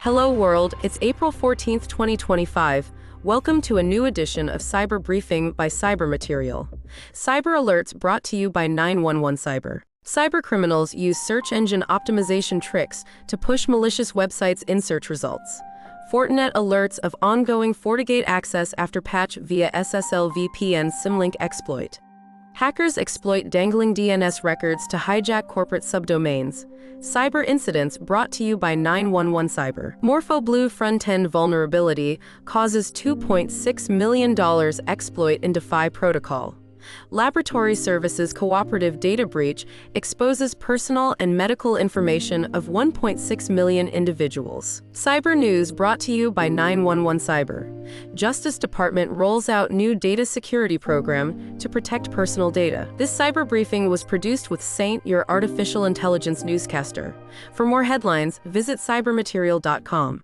Hello world, it's April 14th, 2025. Welcome to a new edition of Cyber Briefing by Cybermaterial. Cyber alerts brought to you by 911 Cyber. Cybercriminals use search engine optimization tricks to push malicious websites in search results. Fortinet alerts of ongoing FortiGate access after patch via SSL-VPN Symlink exploit. Hackers exploit Dangling DNS records to hijack corporate subdomains. Cyber incidents brought to you by 911 Cyber. MorphoBlue Frontend vulnerability causes $2.6 million exploit in DeFi protocol. Laboratory Services Cooperative Data Breach exposes personal and medical information of 1.6 million individuals. Cyber News brought to you by 911 Cyber. Justice Department rolls out new data security program to protect personal data. This cyber briefing was produced with Saint, your artificial intelligence newscaster. For more headlines, visit cybermaterial.com.